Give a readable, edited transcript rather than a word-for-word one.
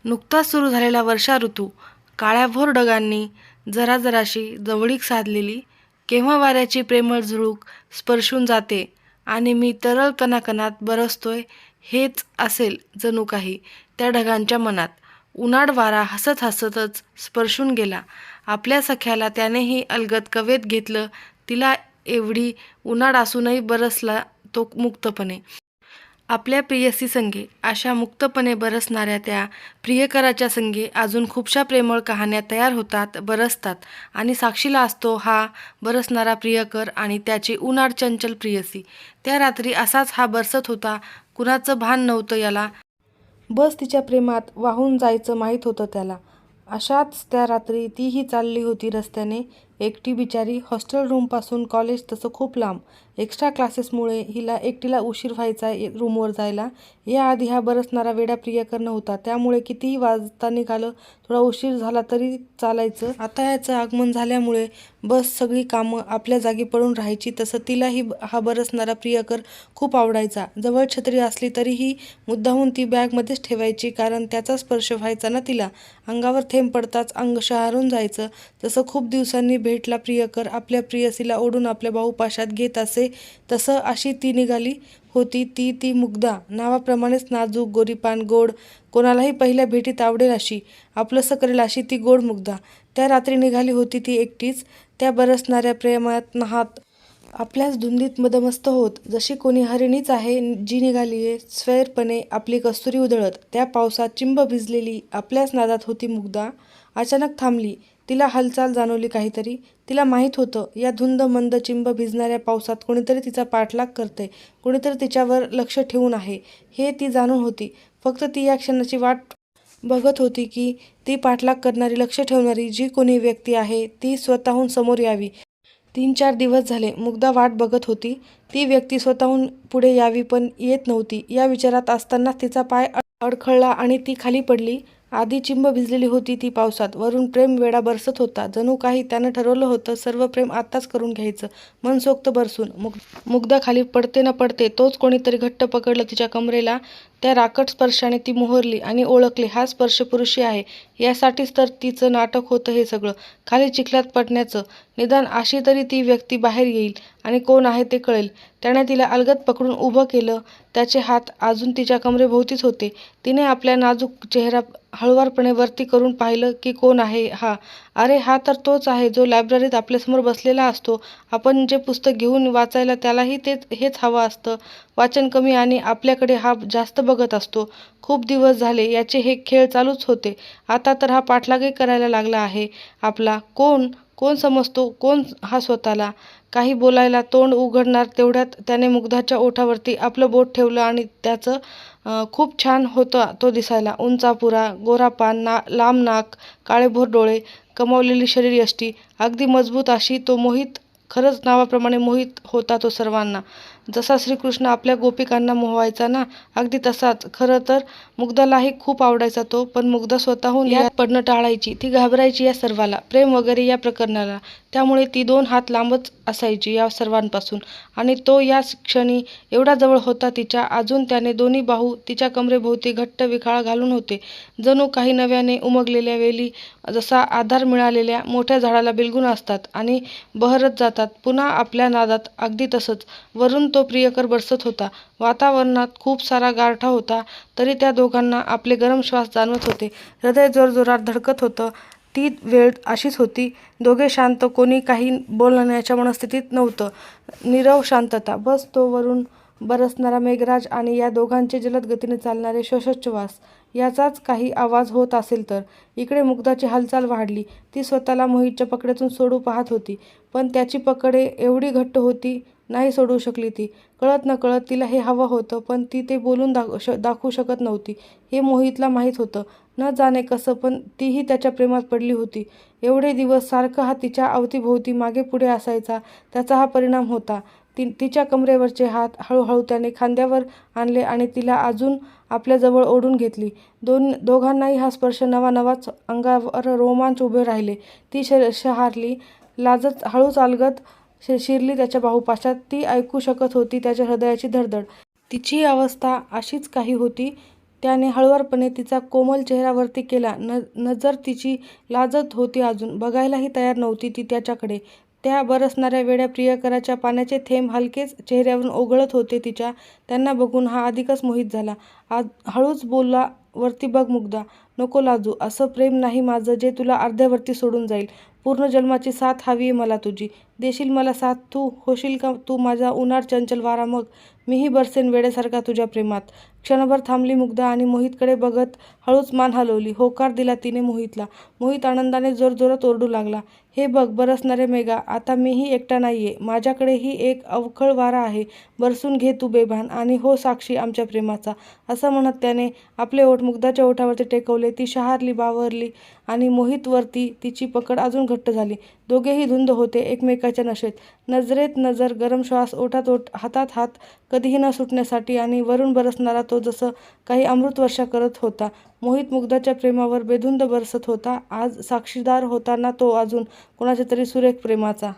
नुकताच सुरू झालेला वर्षा ऋतू, काळ्याभोर ढगांनी जराजराशी जवळीक साधलेली, केव्हा वाऱ्याची प्रेमळ झुळूक स्पर्शून जाते आणि मी तरळ कणाकणात बरसतोय हेच असेल जणू काही त्या ढगांच्या मनात. उन्हाळ वारा हसत हसतच स्पर्शून गेला. आपल्या सख्याला त्यानेही अलगद कवेत घेतलं. तिला एवढी उन्हाळ असूनही बरसला तो मुक्तपणे. आपल्या प्रेयसी संगे अशा मुक्तपणे बरसणाऱ्या त्या प्रियकराच्या संगे अजून खूपशा प्रेमळ कहाण्या तयार होतात, बरसतात आणि साक्षीला असतो हा बरसणारा प्रियकर आणि त्याची उन्हाळ चंचल प्रेयसी. त्या रात्री असाच हा बरसत होता. कुणाचं भान नव्हतं याला. बस तिच्या प्रेमात वाहून जायचं माहीत होतं त्याला. अशाच त्या रात्री तीही चालली होती रस्त्याने, एकटी बिचारी. हॉस्टेल रूमपासून कॉलेज तसं खूप लांब. एक्स्ट्रा क्लासेसमुळे हिला एकटीला उशीर व्हायचा रूमवर जायला. याआधी हा बरसणारा वेडा प्रियकर नव्हता, त्यामुळे कितीही वाजता निघालं, थोडा उशीर झाला तरी चालायचं. आता याचं आगमन झाल्यामुळे बस सगळी कामं आपल्या जागी पडून राहायची. तसं तिलाही हा बरसणारा प्रियकर खूप आवडायचा. जवळ छत्री असली तरीही मुद्दामून ती बॅगमध्येच ठेवायची, कारण त्याचा स्पर्श व्हायचा ना तिला. अंगावर थेंब पडताच अंग शहारून जायचं. जसं खूप दिवसांनी भेटला प्रियकर आपल्या प्रेयसीला ओढून आपल्या बाहुपाशात घेत असे, तसं अशी ती निघाली होती. ती मुग्धा. नावाप्रमाणेच नाजूक, गोरीपान, गोड, कोणालाही पहिल्या भेटीत आवडेल अशी, आपलंसं करेल अशी ती गोड मुग्धा. त्या रात्री निघाली होती ती एकटीच, त्या बरसणाऱ्या प्रेमात न्हात. आपल्याच धुंदीत मदमस्त होत. जशी कोणी हरिणीच आहे जी निघालीये स्वैरपणे आपली कस्तुरी उधळत. त्या पावसात चिंब भिजलेली आपल्याच नादात होती मुग्धा. अचानक थांबली. तिला हालचाल जाणवली काहीतरी. तिला माहीत होतं या धुंद मंद चिंब भिजणाऱ्या पावसात कोणीतरी तिचा पाठलाग करतंय, कोणीतरी तिच्यावर लक्ष ठेवून आहे, हे ती जाणून होती. फक्त ती या क्षणाची वाट बघत होती की ती पाठलाग करणारी, लक्ष ठेवणारी जी कोणी व्यक्ती आहे ती स्वतःहून समोर यावी. 3-4 दिवस झाले मुग्धा वाट बघत होती. ती व्यक्ती स्वतःहून पुढे यावी, पण येत नव्हती. या विचारात असतानाच तिचा पाय अडखळला आणि ती खाली पडली. आधी चिंब भिजलेली होती ती पावसात, वरून प्रेम वेडा बरसत होता. जणू काही त्यानं ठरवलं होतं सर्व प्रेम आत्ताच करून घ्यायचं, मनसोक्त बरसून. मुग्धा खाली पडते न पडते तोच कोणीतरी घट्ट पकडलं तिच्या कमरेला. त्या राकट स्पर्शाने ती मोहरली आणि ओळखले हा स्पर्श पुरुषी आहे. यासाठीच तर तिचं नाटक होतं हे सगळं, खाली चिखलात पडण्याचं. निदान अशी तरी ती व्यक्ती बाहेर येईल आणि कोण आहे ते कळेल. त्याने तिला अलगद पकडून उभं केलं. त्याचे हात अजून तिच्या कमरेभोवतीच होते. तिने आपल्या नाजूक चेहरा हळुवारपणे वरती करून पाहिलं की कोण आहे हा. अरे हा तर तोच आहे जो लायब्ररीत आपल्यासमोर बसलेला असतो. आपण जे पुस्तक घेऊन वाचायला त्यालाही हेच हवं असतं. वाचन कमी आणि आपल्याकडे हा जास्त बघत असतो. खूप दिवस झाले याचे हे खेळ चालूच होते. आता तर हा पाठलागही करायला लागला आहे आपला. कोण समजतो कोण हा स्वतःला? काही बोलायला तोंड उघडणार तेवढ्यात त्याने मुग्धाच्या ओठावरती आपलं बोट ठेवलं आणि त्याचं खूप छान होता तो दिसायला. उंचापुरा, गोरापान, लांब नाक, काळेभोर डोळे, कमावलेली शरीरयष्टी, अगदी मजबूत अशी. तो मोहित, खरंच नावाप्रमाणे मोहित होता तो सर्वांना. जसा श्रीकृष्ण आपल्या गोपिकांना मोहवायचा ना, अगदी तसाच. खरं तर मुग्धालाही खूप आवडायचा तो, पण मुग्धा स्वतःहून यात पडणं टाळायची. ती घाबरायची या सर्वाला, प्रेम वगैरे या प्रकरणाला. त्यामुळे ती 2 हात लांबच असायची या सर्वांपासून. आणि तो या क्षणी एवढा जवळ होता तिच्या. अजून त्याने दोन्ही बाहू तिच्या कमरेभोवती घट्ट विखाळा घालून होते. जणू काही नव्याने उमगलेल्या वेली जसा आधार मिळालेल्या मोठ्या झाडाला बिलगून असतात आणि बहरत जातात पुन्हा आपल्या नादात, अगदी तसंच. वरून तो प्रियकर बरसत होता. वातावरणात खूप सारा गारठा होता, तरी त्या दोघांना आपले गरम श्वास जाणवत होते. हृदय जोरजोरात धडकत होतं. ती वेळ अशीच होती. दोघे शांत, कोणी काही बोलण्याच्या मनस्थितीत नव्हतं. नीरव शांतता. बस तो वरून बरसणारा मेघराज आणि या दोघांचे जलद गतीने चालणारे श्वासोच्छ्वास याचाच काही आवाज होत असेल तर. इकडे मुग्धाची हालचाल वाढली. ती स्वतःला मोहितच्या पकड्यातून सोडू पाहत होती, पण त्याची पकड एवढी घट्ट होती, नाही सोडू शकली ती. कळत नकळत तिला हे हवं होतं, पण ती ते बोलून दाखवू शकत नव्हती. हे मोहितला माहीत होतं. न जाणे कसं, पण तीही त्याच्या प्रेमात पडली होती. एवढे दिवस सारखा हा तिच्या अवतीभोवती मागे पुढे असायचा, त्याचा हा परिणाम होता. तिच्या कमरेवरचे हात हळूहळू त्याने खांद्यावर आणले आणि तिला अजून आपल्याजवळ ओढून घेतली. दोघांनाही हा स्पर्श नवा-नवाच. अंगावर रोमांच उभे राहिले. ती शहारली. लाजत हळूच अलगद शिरली त्याच्या बाहुपाशात. ती ऐकू शकत होती त्याच्या हृदयाची धडधड. तिची अवस्था अशीच काही होती. त्याने हळुवारपणे तिचा कोमल चेहरा वरती केला. नजर तिची लाजत होती अजून. बघायलाही तयार नव्हती ती त्याच्याकडे. त्या बरसणाऱ्या वेड्या प्रियकराच्या पाण्याचे थेंब हलकेच चेहऱ्यावरून ओघळत होते तिच्या. त्यांना बघून हा अधिकच मोहित झाला. हळूच बोलला, वरती बघ मुग्धा, नको लाजू. असं प्रेम नाही माझं जे तुला अर्ध्यावरती सोडून जाईल. पूर्ण जन्माची साथ हवीये मला तुझी. देशील मला साथ तू? होशील का तू माझा उन्हाळ चंचल वारा? मग मीही बरसेन वेड्यासारखा तुझ्या प्रेमात. क्षणभर थांबली मुग्धा आणि मोहितकडे बघत हळूच मान हलवली. होकार दिला तिने मोहितला. मोहित आनंदाने जोरजोरात ओरडू लागला. हे बघ बरसणारे मेघा, आता मीही एकटा नाहीये. माझ्याकडेही एक अवखळ वारा आहे. बरसून घे तू बेभान आणि हो साक्षी आमच्या प्रेमाचा. असं म्हणत त्याने आपले ओठ मुग्धाच्या ओठावरती टेकवले. ती शहारली, बावरली आणि मोहितवरती तिची पकड अजून घट्ट झाली. दोघेही धुंद होते एकमेकाच्या नशेत. नजरेत नजर, गरम श्वास, ओठात ओठ, हातात हात, कधीही न सुटण्यासाठी. आणि वरून बरसणारा तो जसं काही अमृतवर्षा करत होता. मोहित मुग्धाच्या प्रेमावर बेधुंद बरसत होता. आज साक्षीदार होता ना तो अजून कोणाच्या तरी सुरेख प्रेमाचा.